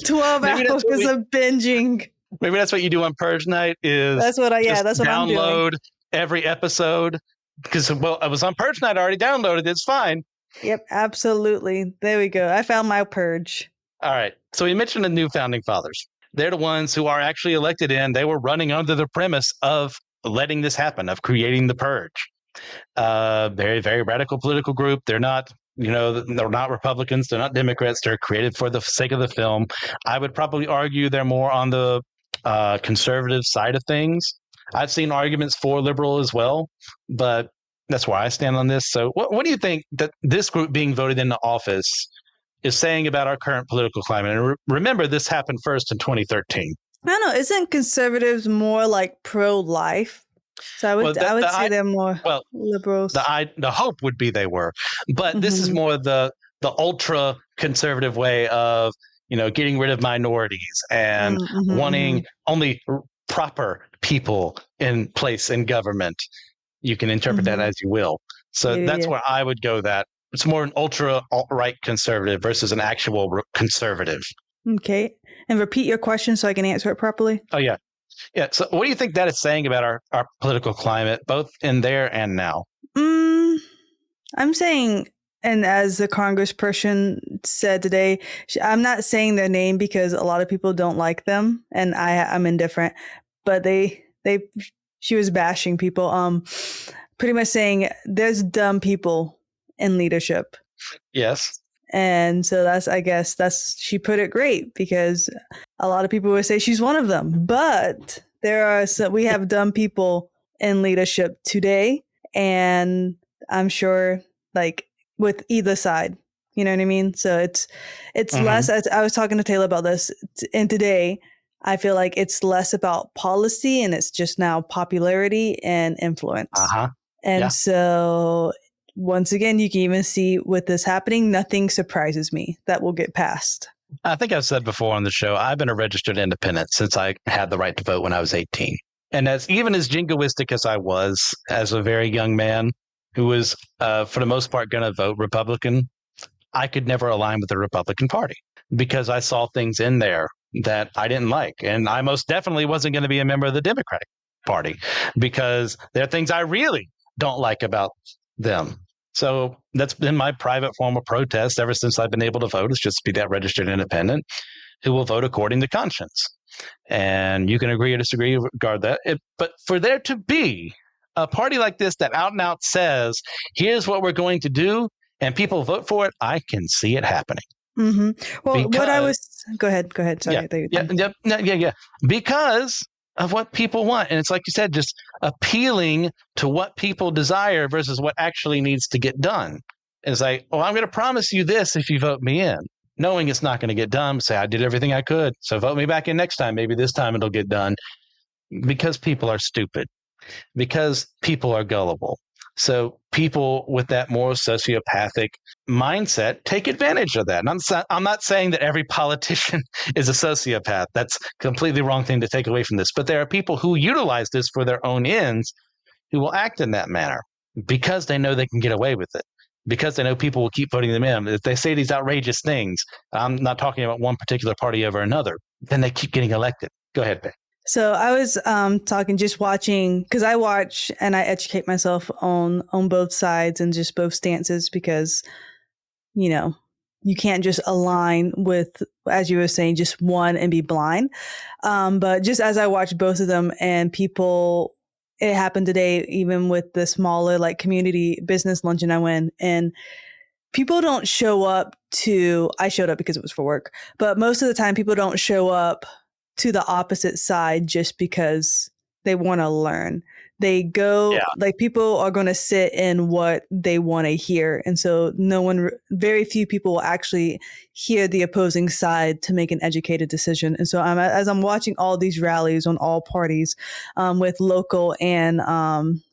12 hours of binging. Maybe that's what you do on Purge night is that's what I'm doing. Download every episode because, well, I was on Purge night. I already downloaded it. It's fine. Yep, absolutely. There we go. I found my Purge. All right. So we mentioned the new founding fathers. They're the ones who are actually elected in. They were running under the premise of letting this happen, of creating the Purge. Very, very radical political group. They're not, they're not Republicans. They're not Democrats. They're created for the sake of the film. I would probably argue they're more on the conservative side of things. I've seen arguments for liberal as well, but that's where I stand on this. So what do you think that this group being voted into office is saying about our current political climate? And remember, this happened first in 2013. I don't know. Isn't conservatives more like pro-life? So I would say they're more liberals. The hope would be they were, but this is more the ultra conservative way of getting rid of minorities and wanting only proper people in place in government. You can interpret that as you will. So that's where I would go. That it's more an ultra alt-right conservative versus an actual conservative. Okay. And repeat your question so I can answer it properly. Oh, yeah. Yeah. So what do you think that is saying about our political climate, both in there and now? I'm saying, and as the congressperson said today, I'm not saying their name because a lot of people don't like them and I'm indifferent, but she was bashing people, pretty much saying there's dumb people in leadership. Yes. And so she put it great because a lot of people would say she's one of them, but we have dumb people in leadership today. And I'm sure like with either side, you know what I mean? So it's less, I was talking to Taylor about this, and today I feel like it's less about policy and it's just now popularity and influence. And so once again, you can even see with this happening, nothing surprises me that will get passed. I think I've said before on the show, I've been a registered independent since I had the right to vote when I was 18. And even as jingoistic as I was as a very young man who was, for the most part, going to vote Republican, I could never align with the Republican Party because I saw things in there that I didn't like. And I most definitely wasn't going to be a member of the Democratic Party because there are things I really don't like about them. So that's been my private form of protest ever since I've been able to vote, is just be that registered independent who will vote according to conscience. And you can agree or disagree regard that. But for there to be a party like this that out and out says, here's what we're going to do, and people vote for it, I can see it happening. Well, go ahead. Sorry. Yeah. Because of what people want. And it's like you said, just appealing to what people desire versus what actually needs to get done. It's like, I'm going to promise you this if you vote me in, knowing it's not going to get done. Say, I did everything I could. So vote me back in next time. Maybe this time it'll get done. Because people are stupid. Because people are gullible. So people with that more sociopathic mindset take advantage of that. And I'm not saying that every politician is a sociopath. That's a completely wrong thing to take away from this. But there are people who utilize this for their own ends who will act in that manner because they know they can get away with it, because they know people will keep voting them in. If they say these outrageous things, I'm not talking about one particular party over another, then they keep getting elected. Go ahead, Beck. So I was watching, because I watch and I educate myself on both sides and just both stances because, you can't just align with, as you were saying, just one and be blind. But just as I watched both of them and people, it happened today, even with the smaller like community business luncheon I went, and people don't show up I showed up because it was for work, but most of the time people don't show up to the opposite side just because they want to learn. They go, Yeah. like, people are going to sit in what they want to hear. And so very few people will actually hear the opposing side to make an educated decision. And so as I'm watching all these rallies on all parties, with local and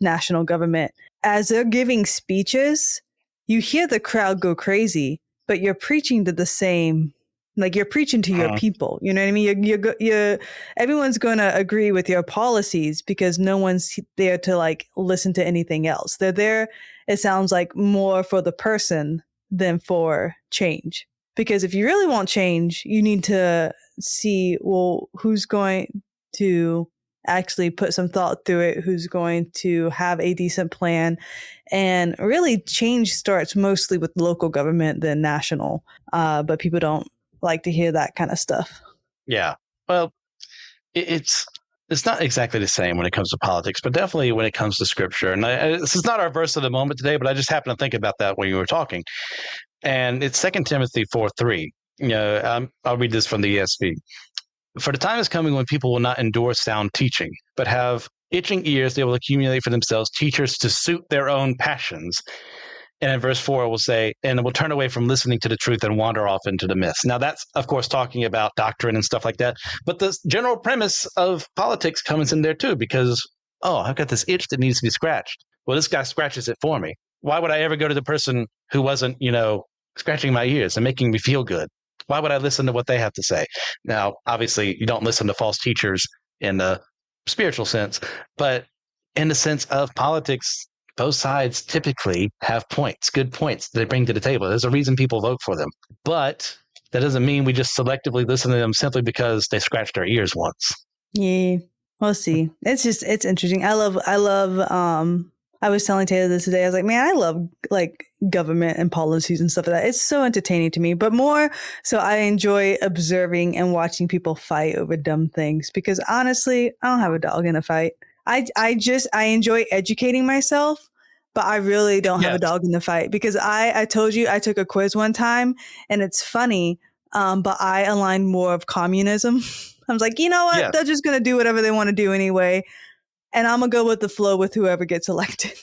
national government, as they're giving speeches, you hear the crowd go crazy, but you're preaching to the same, like, you're preaching to your people. You know what I mean? Everyone's going to agree with your policies because no one's there to like listen to anything else. They're there, it sounds like, more for the person than for change. Because if you really want change, you need to see, well, who's going to actually put some thought through it, who's going to have a decent plan. And really, change starts mostly with local government than national. But people don't like to hear that kind of stuff. Yeah. Well, it's not exactly the same when it comes to politics, but definitely when it comes to scripture. And this is not our verse of the moment today, but I just happened to think about that when you were talking. And it's 2 Timothy 4:3. I'll read this from the ESV. For the time is coming when people will not endure sound teaching, but have itching ears. They will accumulate for themselves teachers to suit their own passions. And in verse 4, it will say, and will turn away from listening to the truth and wander off into the myths. Now, that's, of course, talking about doctrine and stuff like that. But the general premise of politics comes in there, too, because, I've got this itch that needs to be scratched. Well, this guy scratches it for me. Why would I ever go to the person who wasn't, scratching my ears and making me feel good? Why would I listen to what they have to say? Now, obviously, you don't listen to false teachers in the spiritual sense, but in the sense of politics, both sides typically have good points they bring to the table. There's a reason people vote for them. But that doesn't mean we just selectively listen to them simply because they scratched our ears once. Yeah, we'll see. It's interesting. I was telling Taylor this today. I was like, man, I love like government and policies and stuff like that. It's so entertaining to me, but more so I enjoy observing and watching people fight over dumb things because honestly, I don't have a dog in a fight. I enjoy educating myself, but I really don't have a dog in the fight because I told you I took a quiz one time and it's funny, but I aligned more of communism. I was like, you know what? They're just going to do whatever they want to do anyway. And I'm going to go with the flow with whoever gets elected.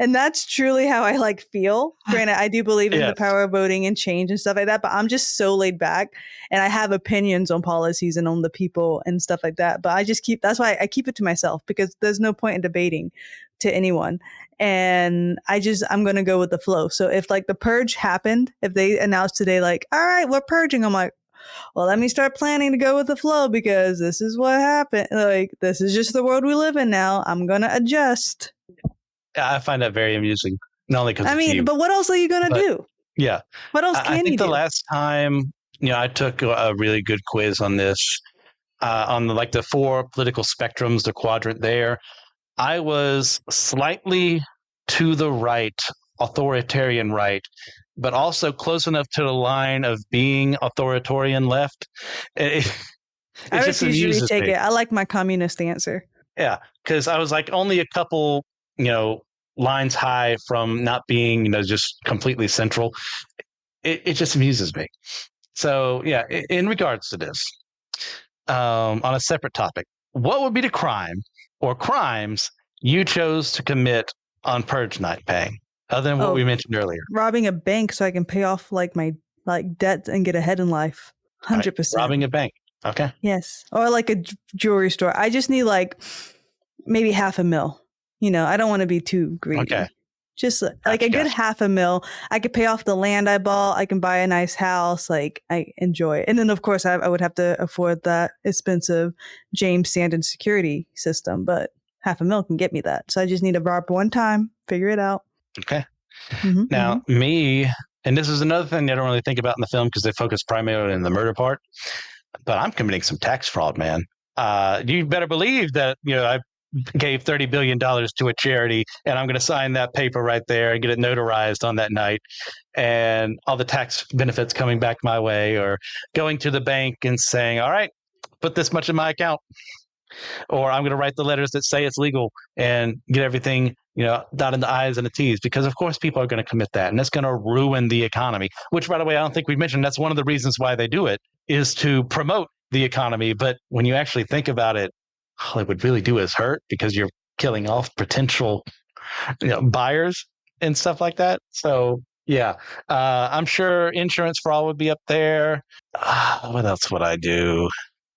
And that's truly how I feel. Granted, I do believe in the power of voting and change and stuff like that, but I'm just so laid back and I have opinions on policies and on the people and stuff like that. But that's why I keep it to myself because there's no point in debating to anyone. And I'm going to go with the flow. So if the purge happened, if they announced today, all right, we're purging, I'm like, well, let me start planning to go with the flow because this is what happened. This is just the world we live in now. I'm going to adjust. I find that very amusing. Not only because but what else are you going to do? Yeah. What else can you do? I think the last time, I took a really good quiz on this, on the 4 political spectrums, the quadrant there, I was slightly to the right, authoritarian right, but also close enough to the line of being authoritarian left. I refuse to retake it. I like my communist answer. Yeah, because I was only a couple, lines high from not being, just completely central. It just amuses me. So, yeah, in regards to this, on a separate topic, what would be the crime or crimes you chose to commit on Purge night, Pang, other than what we mentioned earlier? Robbing a bank so I can pay off my debt and get ahead in life. 100%. Right. Robbing a bank. Okay. Yes. Or a jewelry store. I just need maybe $500,000. I don't want to be too greedy. Okay. Just a good $500,000. I could pay off the land I bought. I can buy a nice house. I enjoy it. And then of course I would have to afford that expensive James Sandon security system, but $500,000 can get me that. So I just need to rob one time, figure it out. Okay. Mm-hmm, now me, and this is another thing I don't really think about in the film because they focus primarily on the murder part, but I'm committing some tax fraud, man. You better believe that, I gave $30 billion to a charity and I'm going to sign that paper right there and get it notarized on that night and all the tax benefits coming back my way, or going to the bank and saying, all right, put this much in my account, or I'm going to write the letters that say it's legal and get everything, dotting the I's and the T's, because of course people are going to commit that and that's going to ruin the economy, which, by the way, I don't think we mentioned that's one of the reasons why they do it is to promote the economy. But when you actually think about it, all it would really do is hurt because you're killing off potential buyers and stuff like that. So yeah, I'm sure insurance fraud would be up there. What else would I do?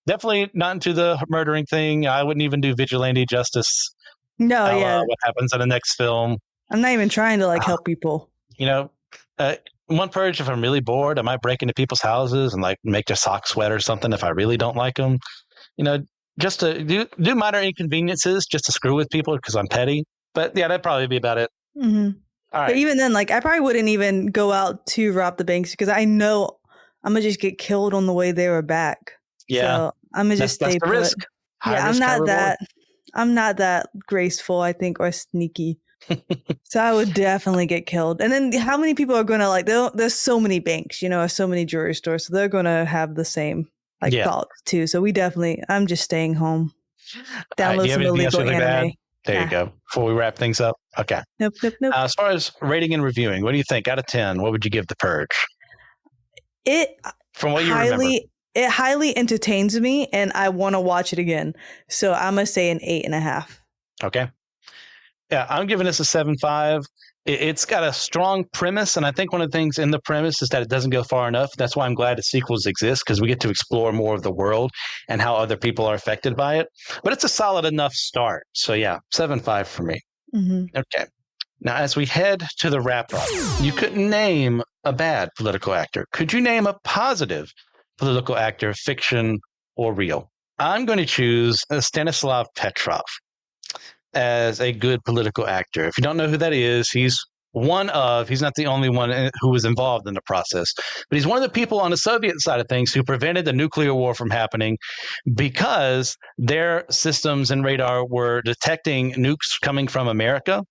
Definitely not into the murdering thing. I wouldn't even do vigilante justice. No, yeah. What happens in the next film? I'm not even trying to help people. One purge, if I'm really bored, I might break into people's houses and make their socks sweat or something if I really don't like them. Just to do minor inconveniences just to screw with people because I'm petty. But yeah, that'd probably be about it. Mm-hmm. All right. But even then, I probably wouldn't even go out to rob the banks because I know I'm gonna just get killed on the way there or back. Yeah, so I'm gonna just stay that's the put. risk. Yeah, I'm not that graceful, I think, or sneaky. So I would definitely get killed. And then how many people are gonna there's so many banks, so many jewelry stores, so they're gonna have the same thoughts too. So I'm just staying home. Download some illegal anime. Bad? There you go. Before we wrap things up. Okay. Nope. As far as rating and reviewing, what do you think? Out of 10, what would you give The Purge? From what you remember. It highly entertains me, and I want to watch it again. So I'm gonna say an 8.5. Okay. Yeah, I'm giving this a 7.5. It's got a strong premise, and I think one of the things in the premise is that it doesn't go far enough. That's why I'm glad the sequels exist, because we get to explore more of the world and how other people are affected by it. But it's a solid enough start. So yeah, 7.5 for me. Mm-hmm. Okay. Now, as we head to the wrap-up, you couldn't name a bad political actor. Could you name a positive political actor, fiction or real? I'm going to choose Stanislav Petrov as a good political actor. If you don't know who that is, he's not the only one who was involved in the process, but he's one of the people on the Soviet side of things who prevented the nuclear war from happening because their systems and radar were detecting nukes coming from America.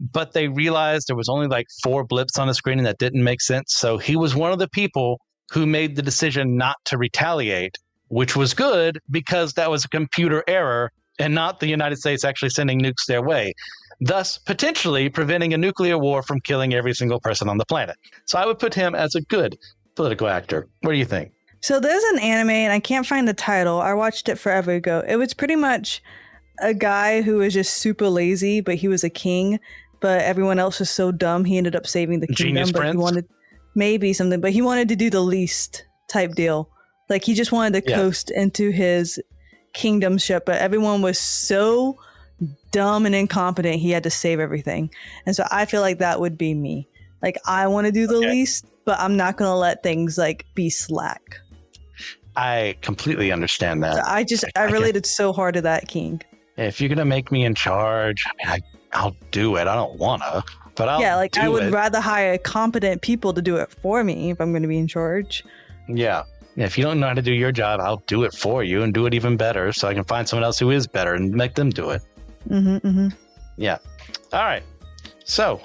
But they realized there was only 4 blips on the screen and that didn't make sense. So he was one of the people who made the decision not to retaliate, which was good because that was a computer error and not the United States actually sending nukes their way, thus potentially preventing a nuclear war from killing every single person on the planet. So I would put him as a good political actor. What do you think? So there's an anime, and I can't find the title. I watched it forever ago. It was pretty much a guy who was just super lazy, but he was a king, but everyone else was so dumb he ended up saving the kingdom. Genius but Prince? He wanted maybe something, but he wanted to do the least type deal. He just wanted to coast into his kingdomship, but everyone was so dumb and incompetent he had to save everything. And so I feel like that would be me. I want to do the least, but I'm not going to let things be slack. I completely understand that. So I related so hard to that king. If you're going to make me in charge, I'll do it. I don't want to, but I'll do I would it. rather hire competent people to do it for me if I'm going to be in charge. Yeah. If you don't know how to do your job, I'll do it for you and do it even better so I can find someone else who is better and make them do it. Mm-hmm. Yeah. All right. So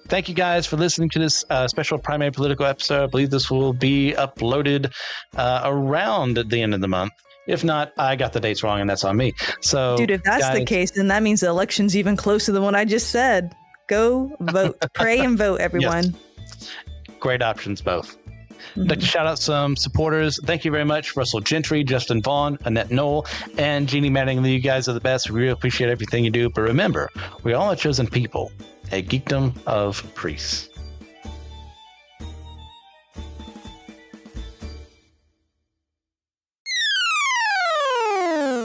thank you guys for listening to this special Primary Political episode. I believe this will be uploaded around the end of the month. If not, I got the dates wrong and that's on me. So, dude, if that's the case, then that means the election's even closer than what I just said. Go vote. Pray and vote, everyone. Yes. Great options, both. I'd like to shout out some supporters. Thank you very much, Russell Gentry, Justin Vaughn, Annette Knoll, and Jeannie Mattingly. You guys are the best. We really appreciate everything you do. But remember, we all are chosen people, a geekdom of priests.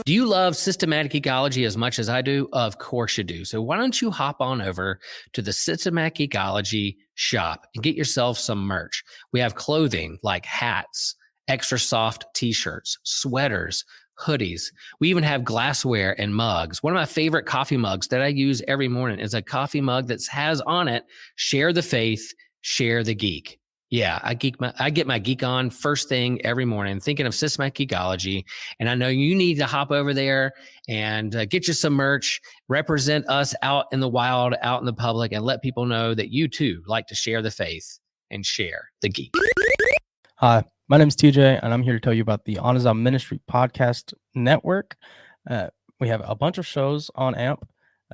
Do you love systematic ecology as much as I do? Of course you do. So why don't you hop on over to the Systematic Ecology shop and get yourself some merch. We have clothing like hats, extra soft t-shirts, sweaters, hoodies. We even have glassware and mugs. One of my favorite coffee mugs that I use every morning is a coffee mug that has on it, share the faith, share the geek. Yeah, I get my geek on first thing every morning, thinking of systematic ecology. And I know you need to hop over there and get you some merch, represent us out in the wild, out in the public, and let people know that you too like to share the faith and share the geek. Hi, my name is TJ, and I'm here to tell you about the Anazal Ministry Podcast Network. We have a bunch of shows on AMP.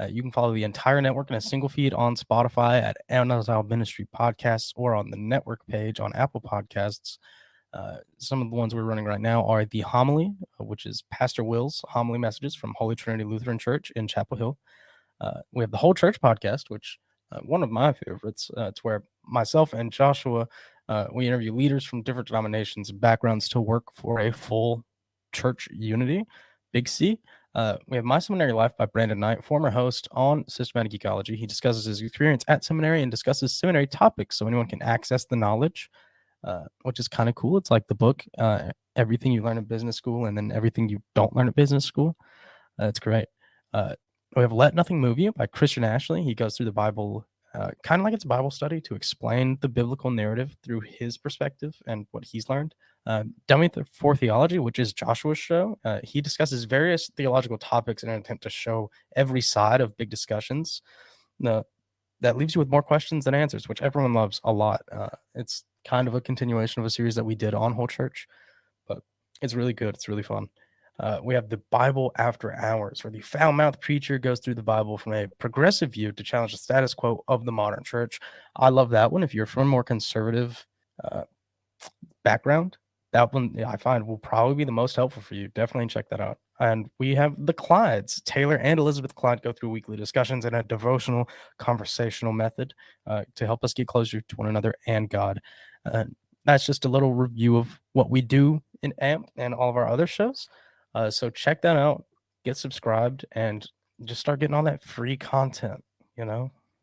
You can follow the entire network in a single feed on Spotify at Anazal Ministry Podcasts or on the network page on Apple Podcasts. Some of the ones we're running right now are the homily, which is Pastor Will's homily messages from Holy Trinity Lutheran Church in Chapel Hill. We have the Whole Church podcast, which one of my favorites. It's where myself and Joshua, we interview leaders from different denominations and backgrounds to work for a full church unity, Big C. We have My Seminary Life by Brandon Knight, former host on Systematic Ecology. He discusses his experience at seminary and discusses seminary topics so anyone can access the knowledge, which is kind of cool. It's like the book, Everything You Learn in Business School and then Everything You Don't Learn at Business School. It's great. We have Let Nothing Move You by Christian Ashley. He goes through the Bible kind of like it's a Bible study to explain the biblical narrative through his perspective and what he's learned. Dummy for Theology, which is Joshua's show. He discusses various theological topics in an attempt to show every side of big discussions. That leaves you with more questions than answers, which everyone loves a lot. It's kind of a continuation of a series that we did on Whole Church, but it's really good. It's really fun. We have the Bible After Hours, where the foul-mouthed preacher goes through the Bible from a progressive view to challenge the status quo of the modern church. I love that one. If you're from a more conservative background, that one I find will probably be the most helpful for you. Definitely check that out. And we have the Clydes. Taylor and Elizabeth Clyde go through weekly discussions in a devotional, conversational method to help us get closer to one another and God. That's just a little review of what we do in AMP and all of our other shows. So check that out, get subscribed, and just start getting all that free content, you know?